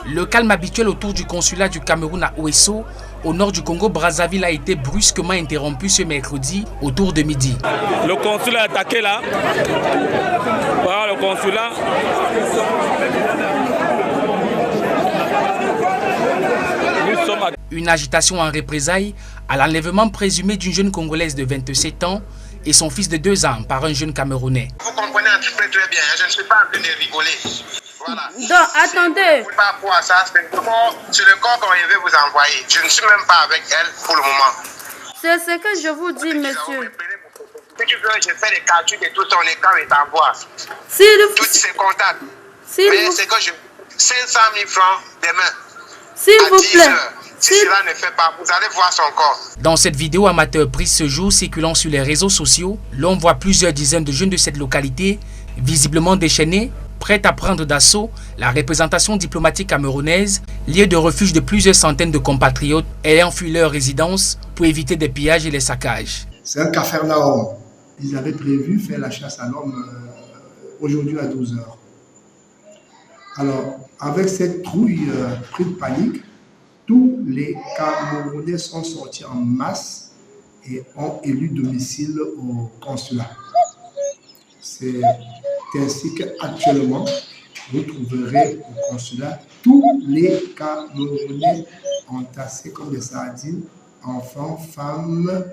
Le calme habituel autour du consulat du Cameroun à Ouesso, au nord du Congo-Brazzaville, a été brusquement interrompu ce mercredi autour de midi. Le consulat est attaqué là. Voilà le consulat. Une agitation en représailles à l'enlèvement présumé d'une jeune Congolaise de 27 ans et son fils de 2 ans par un jeune Camerounais. Vous comprenez un petit peu très bien, je ne suis pas en train de rigoler. Voilà. Donc, attendez. Par rapport à ça, c'est le corps qu'on veut vous envoyer. Je ne suis même pas avec elle pour le moment. C'est ce que je vous dis, monsieur. Si tu veux, je fais les calculs de tout son écran et t'envoie. Tous ses contacts. Mais c'est que je... 500 000 francs demain. S'il vous plaît. Si cela ne fait pas, vous allez voir son corps. Dans cette vidéo amateur prise ce jour circulant sur les réseaux sociaux, l'on voit plusieurs dizaines de jeunes de cette localité, visiblement déchaînés, prêts à prendre d'assaut la représentation diplomatique camerounaise, lieu de refuge de plusieurs centaines de compatriotes ayant fui leur résidence pour éviter des pillages et les saccages. C'est un capharnaüm. Ils avaient prévu faire la chasse à l'homme aujourd'hui à 12 h. Alors, avec cette trouille, pris de panique, tous les Camerounais sont sortis en masse et ont élu domicile au consulat. C'est ainsi qu'actuellement, vous trouverez au consulat tous les Camerounais entassés comme des sardines, enfants, femmes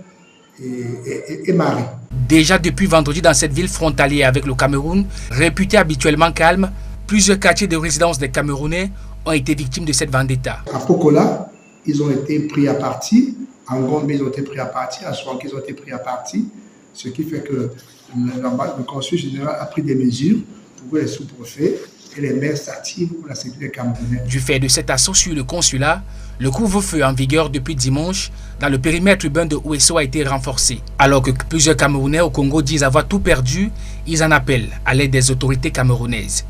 et maris. Déjà depuis vendredi dans cette ville frontalière avec le Cameroun, réputée habituellement calme, plusieurs quartiers de résidence des Camerounais ont été victimes de cette vendetta. À Pokola, ils ont été pris à partie. En Gombe, ils ont été pris à partie. À Swank, ils ont été pris à partie. Ce qui fait que le consul général a pris des mesures pour que les sous-préfets et les maires s'activent pour la sécurité des Camerounais. Du fait de cet assaut sur le consulat, le couvre-feu en vigueur depuis dimanche dans le périmètre urbain de Ouesso a été renforcé. Alors que plusieurs Camerounais au Congo disent avoir tout perdu, ils en appellent à l'aide des autorités camerounaises.